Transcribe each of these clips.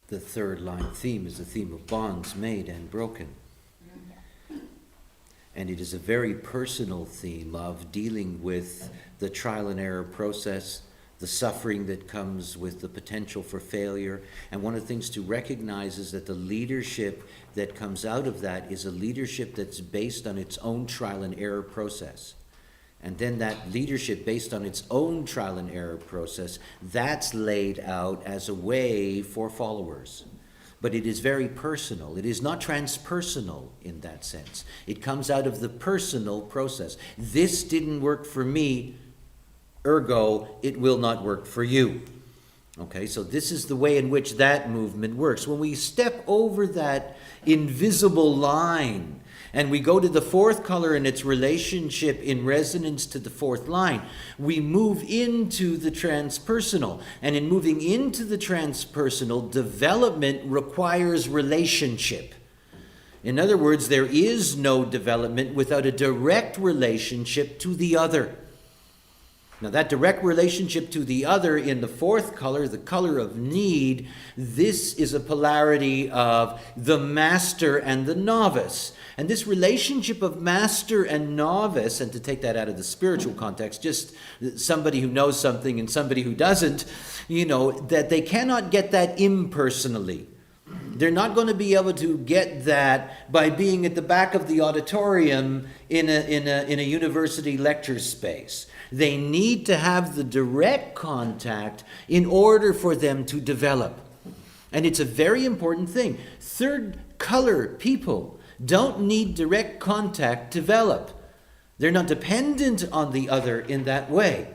The third line theme is the theme of bonds made and broken. And it is a very personal theme of dealing with the trial and error process, the suffering that comes with the potential for failure. And one of the things to recognize is that the leadership that comes out of that is a leadership that's based on its own trial and error process. And then that leadership based on its own trial and error process, that's laid out as a way for followers. But it is very personal. It is not transpersonal in that sense. It comes out of the personal process. This didn't work for me, ergo, it will not work for you. Okay, so this is the way in which that movement works. When we step over that invisible line and we go to the fourth color and its relationship in resonance to the fourth line, we move into the transpersonal. And in moving into the transpersonal, development requires relationship. In other words, there is no development without a direct relationship to the other. Now, that direct relationship to the other in the fourth color, the color of need, this is a polarity of the master and the novice. And this relationship of master and novice, and to take that out of the spiritual context, just somebody who knows something and somebody who doesn't, that they cannot get that impersonally. They're not going to be able to get that by being at the back of the auditorium in a university lecture space. They need to have the direct contact in order for them to develop. And it's a very important thing. Third color people don't need direct contact to develop. They're not dependent on the other in that way.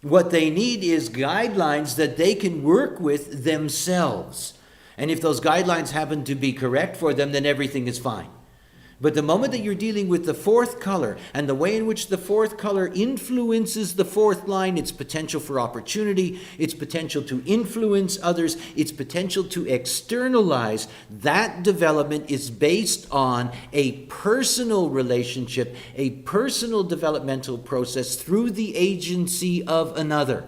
What they need is guidelines that they can work with themselves. And if those guidelines happen to be correct for them, then everything is fine. But the moment that you're dealing with the fourth color and the way in which the fourth color influences the fourth line, its potential for opportunity, its potential to influence others, its potential to externalize, that development is based on a personal relationship, a personal developmental process through the agency of another.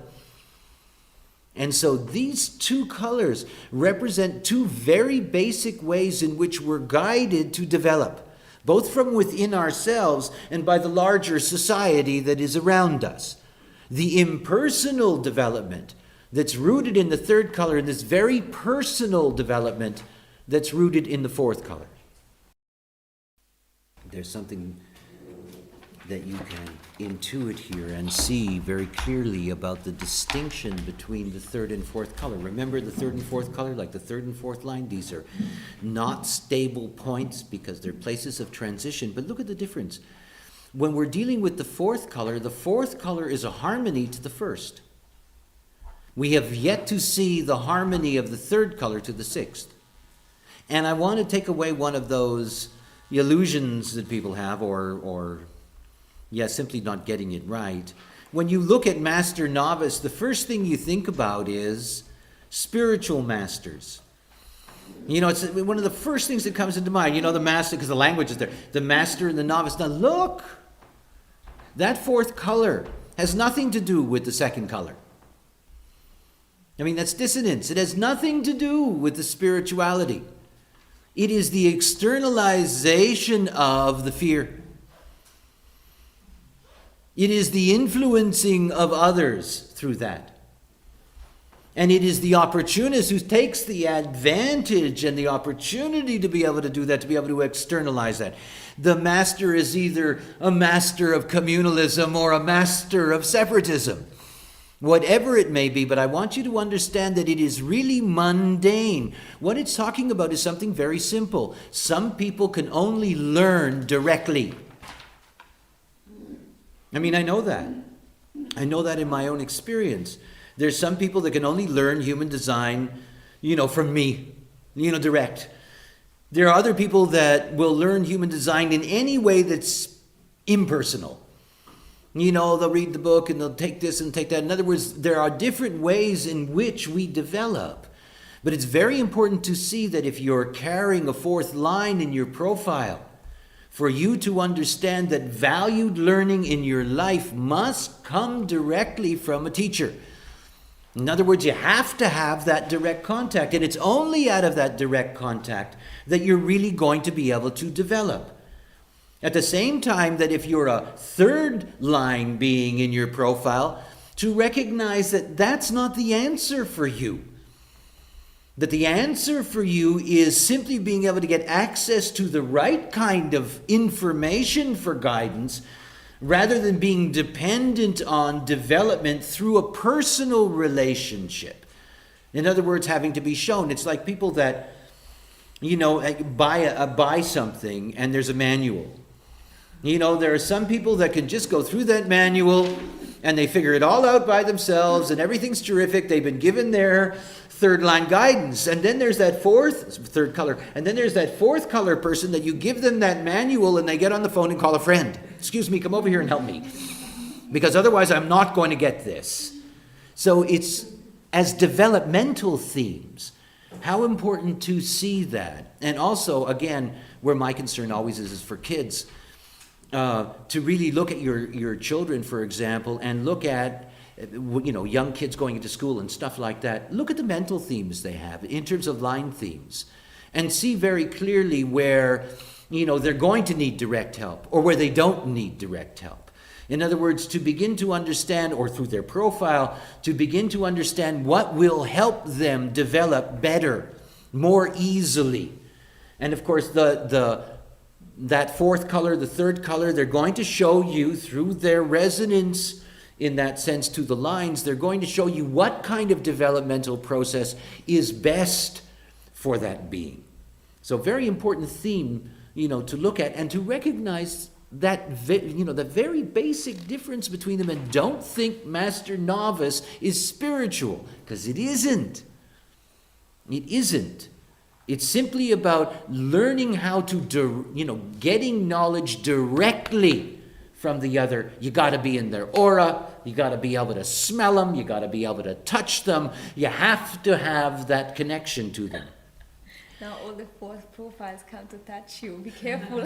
And so these two colors represent two very basic ways in which we're guided to develop, both from within ourselves and by the larger society that is around us. The impersonal development that's rooted in the third color, and this very personal development that's rooted in the fourth color. There's something that you can intuit here and see very clearly about the distinction between the third and fourth color. Remember the third and fourth color, like the third and fourth line? These are not stable points because they're places of transition. But look at the difference. When we're dealing with the fourth color is a harmony to the first. We have yet to see the harmony of the third color to the sixth. And I want to take away one of those illusions that people have or simply not getting it right. When you look at master novice, the first thing you think about is spiritual masters. It's one of the first things that comes into mind. The master, because the language is there. The master and the novice. Now look, that fourth color has nothing to do with the second color. That's dissonance. It has nothing to do with the spirituality. It is the externalization of the fear. It is the influencing of others through that. And it is the opportunist who takes the advantage and the opportunity to be able to do that, to be able to externalize that. The master is either a master of communalism or a master of separatism. Whatever it may be, but I want you to understand that it is really mundane. What it's talking about is something very simple. Some people can only learn directly. I know that. I know that in my own experience. There's some people that can only learn human design, from me, direct. There are other people that will learn human design in any way that's impersonal. They'll read the book and they'll take this and take that. In other words, there are different ways in which we develop. But it's very important to see that if you're carrying a fourth line in your profile, for you to understand that valued learning in your life must come directly from a teacher. In other words, you have to have that direct contact, and it's only out of that direct contact that you're really going to be able to develop. At the same time that if you're a third line being in your profile, to recognize that that's not the answer for you. That the answer for you is simply being able to get access to the right kind of information for guidance, rather than being dependent on development through a personal relationship. In other words, having to be shown. It's like people that, buy something and there's a manual. There are some people that can just go through that manual and they figure it all out by themselves and everything's terrific. They've been given their third line guidance. And then there's that third color. And then there's that fourth color person that you give them that manual and they get on the phone and call a friend. Excuse me, come over here and help me. Because otherwise I'm not going to get this. So it's as developmental themes. How important to see that. And also, again, where my concern always is for kids, to really look at your children, for example, and look at young kids going into school and stuff like that. Look at the mental themes they have in terms of line themes and see very clearly where, they're going to need direct help or where they don't need direct help. In other words, to begin to understand, or through their profile, to begin to understand what will help them develop better, more easily. And of course, that fourth color, the third color, they're going to show you through their resonance in that sense to the lines, they're going to show you what kind of developmental process is best for that being. So very important theme, to look at and to recognize that, the very basic difference between them. And don't think Master Novice is spiritual, because it isn't. It isn't. It's simply about learning how to, getting knowledge directly from the other. You got to be in their aura. You got to be able to smell them. You got to be able to touch them. You have to have that connection to them. Now all the fourth profiles come to touch you. Be careful.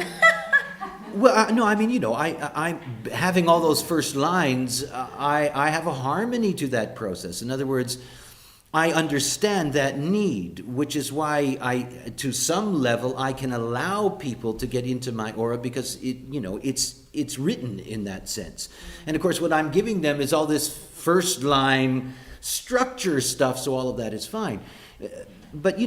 Well, no, I mean, I'm having all those first lines. I have a harmony to that process. In other words, I understand that need, which is why to some level, I can allow people to get into my aura because it's written in that sense. And of course, what I'm giving them is all this first line structure stuff, so all of that is fine. But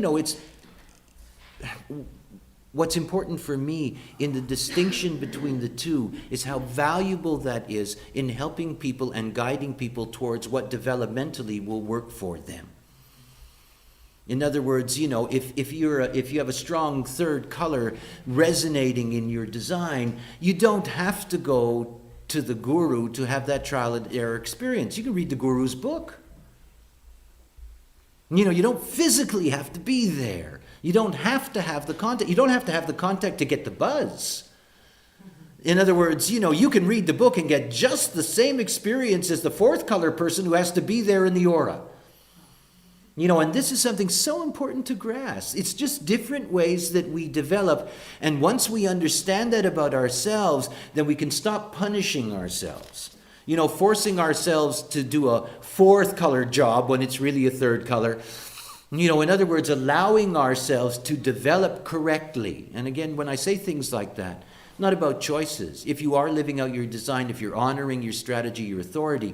what's important for me in the distinction between the two is how valuable that is in helping people and guiding people towards what developmentally will work for them. In other words, if you have a strong third color resonating in your design, you don't have to go to the guru to have that trial and error experience. You can read the guru's book. You don't physically have to be there. You don't have to have the contact. You don't have to have the contact to get the buzz. In other words, you can read the book and get just the same experience as the fourth color person who has to be there in the aura. And this is something so important to grasp. It's just different ways that we develop. And once we understand that about ourselves, then we can stop punishing ourselves. Forcing ourselves to do a fourth color job when it's really a third color. In other words, allowing ourselves to develop correctly. And again, when I say things like that, not about choices. If you are living out your design, if you're honoring your strategy, your authority,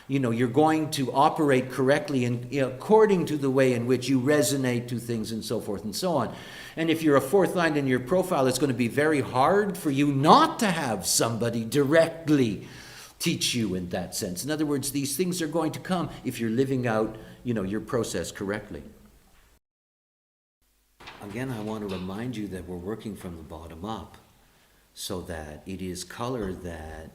you're going to operate correctly and according to the way in which you resonate to things and so forth and so on. And if you're a fourth line in your profile, it's going to be very hard for you not to have somebody directly teach you in that sense. In other words, these things are going to come if you're living out, your process correctly. Again, I want to remind you that we're working from the bottom up so that it is color that,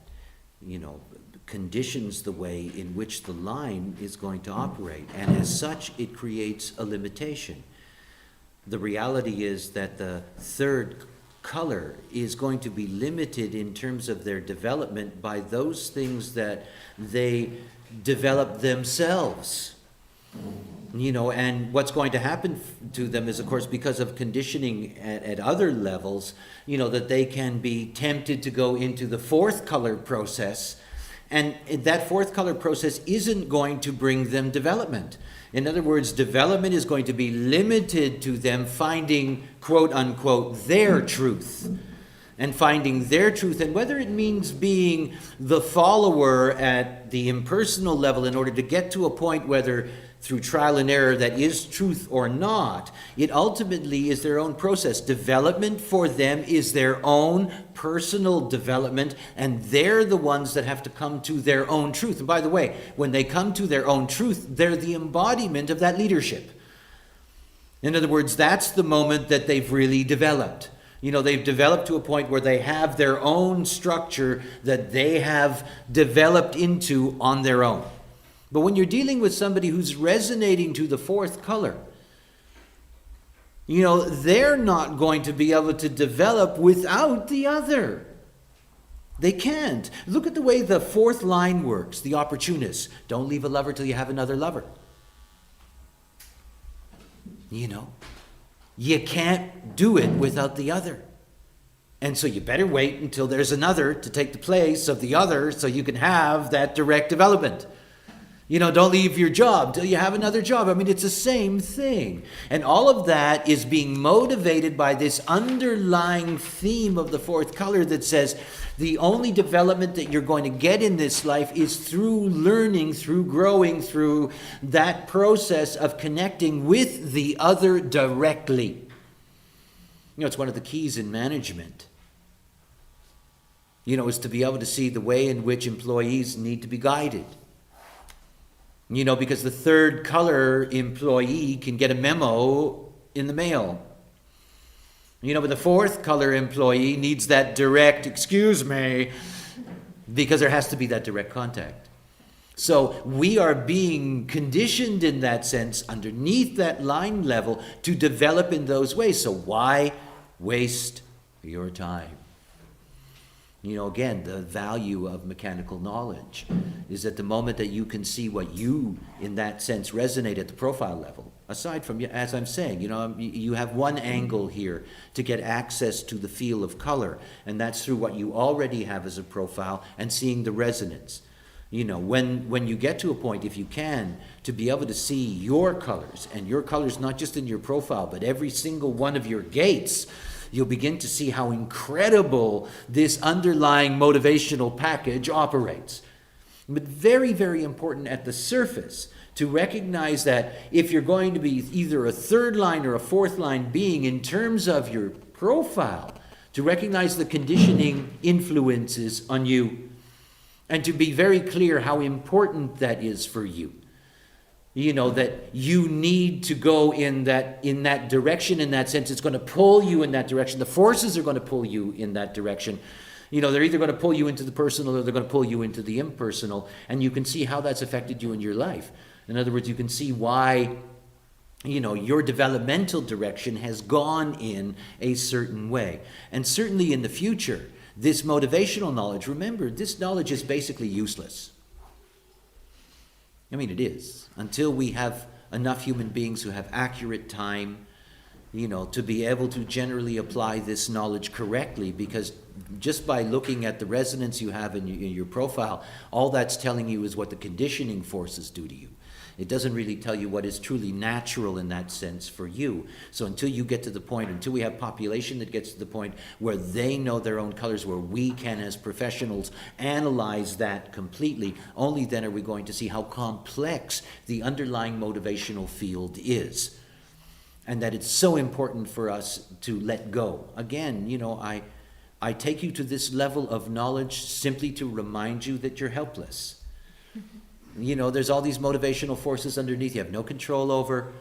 conditions the way in which the line is going to operate. And as such, it creates a limitation. The reality is that the third color is going to be limited in terms of their development by those things that they develop themselves. And what's going to happen to them is, of course, because of conditioning at other levels, that they can be tempted to go into the fourth color process And that fourth color process isn't going to bring them development. In other words, development is going to be limited to them finding, quote unquote, their truth. And finding their truth, and whether it means being the follower at the impersonal level in order to get to a point whether through trial and error that is truth or not, it ultimately is their own process. Development for them is their own personal development, and they're the ones that have to come to their own truth. And by the way, when they come to their own truth, they're the embodiment of that leadership. In other words, that's the moment that they've really developed. They've developed to a point where they have their own structure that they have developed into on their own. But when you're dealing with somebody who's resonating to the fourth color, they're not going to be able to develop without the other. They can't. Look at the way the fourth line works, the opportunist. Don't leave a lover till you have another lover. You can't do it without the other. And so you better wait until there's another to take the place of the other so you can have that direct development. Don't leave your job till you have another job. I mean, it's the same thing. And all of that is being motivated by this underlying theme of the fourth color that says the only development that you're going to get in this life is through learning, through growing, through that process of connecting with the other directly. It's one of the keys in management. Is to be able to see the way in which employees need to be guided. Because the third color employee can get a memo in the mail. But the fourth color employee needs that direct, excuse me, because there has to be that direct contact. So we are being conditioned in that sense underneath that line level to develop in those ways. So why waste your time? Again, the value of mechanical knowledge is that the moment that you can see what you, in that sense, resonate at the profile level, aside from, as I'm saying, you have one angle here to get access to the feel of color, and that's through what you already have as a profile and seeing the resonance. When you get to a point, if you can, to be able to see your colors, and your colors not just in your profile, but every single one of your gates, you'll begin to see how incredible this underlying motivational package operates. But very, very important at the surface to recognize that if you're going to be either a third line or a fourth line being in terms of your profile, to recognize the conditioning influences on you and to be very clear how important that is for you. That you need to go in that direction. In that sense, it's going to pull you in that direction. The forces are going to pull you in that direction. They're either going to pull you into the personal or they're going to pull you into the impersonal. And you can see how that's affected you in your life. In other words, you can see why, your developmental direction has gone in a certain way. And certainly in the future, this motivational knowledge, remember, this knowledge is basically useless. I mean, it is. Until we have enough human beings who have accurate time, to be able to generally apply this knowledge correctly, because just by looking at the resonance you have in your profile, all that's telling you is what the conditioning forces do to you. It doesn't really tell you what is truly natural in that sense for you. So until you get to the point, until we have population that gets to the point where they know their own colors, where we can as professionals analyze that completely, only then are we going to see how complex the underlying motivational field is. And that it's so important for us to let go. Again, I take you to this level of knowledge simply to remind you that you're helpless. There's all these motivational forces underneath you have no control over,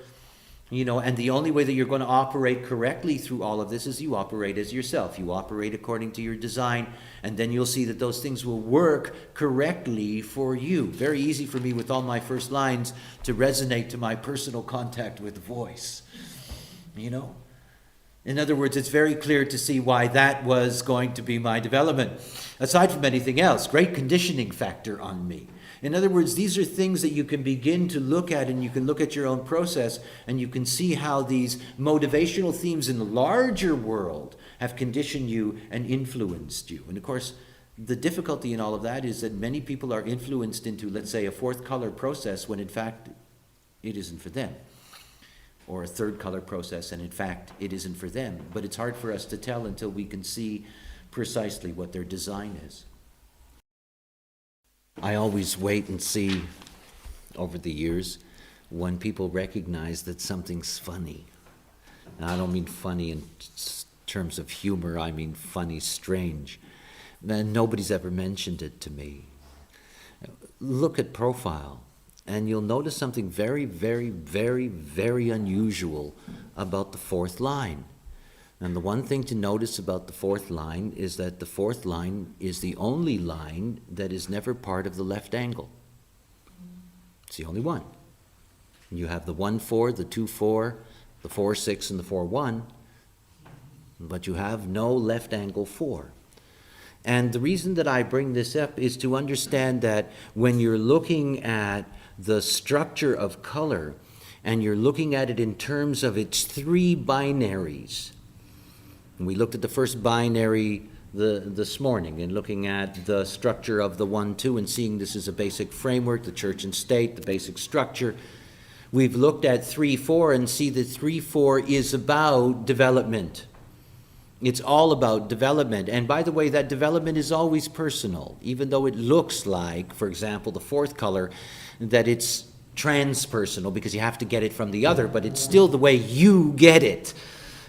and the only way that you're going to operate correctly through all of this is you operate as yourself. You operate according to your design, and then you'll see that those things will work correctly for you. Very easy for me with all my first lines to resonate to my personal contact with voice, In other words, it's very clear to see why that was going to be my development. Aside from anything else, great conditioning factor on me. In other words, these are things that you can begin to look at, and you can look at your own process, and you can see how these motivational themes in the larger world have conditioned you and influenced you. And of course, the difficulty in all of that is that many people are influenced into, let's say, a fourth color process when in fact it isn't for them. Or a third color process and in fact it isn't for them. But it's hard for us to tell until we can see precisely what their design is. I always wait and see over the years when people recognize that something's funny. Now, I don't mean funny in terms of humor, I mean funny, strange. And nobody's ever mentioned it to me. Look at profile, and you'll notice something very, very, very, very unusual about the fourth line. And the one thing to notice about the fourth line is that the fourth line is the only line that is never part of the left angle. It's the only one. You have the 1-4, the 2-4, the 4-6, and the 4-1, but you have no left angle 4. And the reason that I bring this up is to understand that when you're looking at the structure of color, and you're looking at it in terms of its three binaries, and we looked at the first binary this morning in looking at the structure of the 1-2 and seeing this as a basic framework, the church and state, the basic structure. We've looked at 3-4 and see that 3-4 is about development. It's all about development. And by the way, that development is always personal, even though it looks like, for example, the fourth color, that it's transpersonal because you have to get it from the other, but it's still the way you get it.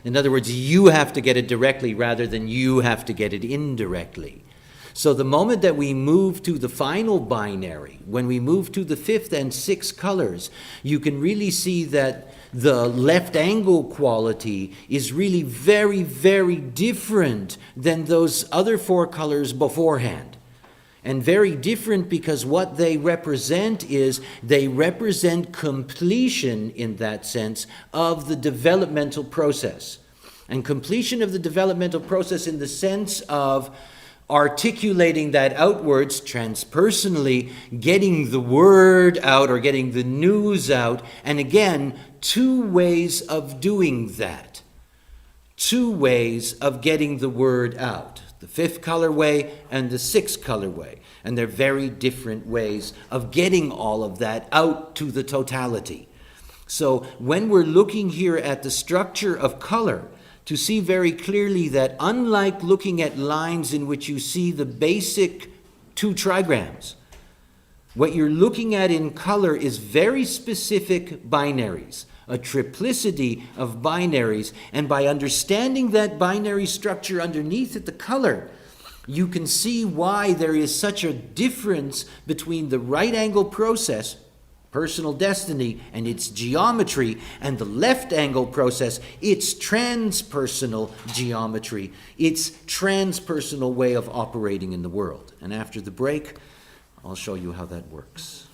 In other words, you have to get it directly rather than you have to get it indirectly. So the moment that we move to the final binary, when we move to the fifth and sixth colors, you can really see that the left angle quality is really very, very different than those other four colors beforehand. And very different because what they represent is they represent completion in that sense of the developmental process. And completion of the developmental process in the sense of articulating that outwards, transpersonally, getting the word out or getting the news out. And again, two ways of doing that. Two ways of getting the word out. The fifth colorway and the sixth colorway. And they're very different ways of getting all of that out to the totality. So when we're looking here at the structure of color, to see very clearly that unlike looking at lines in which you see the basic two trigrams, what you're looking at in color is very specific binaries, a triplicity of binaries, and by understanding that binary structure underneath it, the color, you can see why there is such a difference between the right angle process, personal destiny, and its geometry, and the left angle process, its transpersonal geometry, its transpersonal way of operating in the world. And after the break, I'll show you how that works.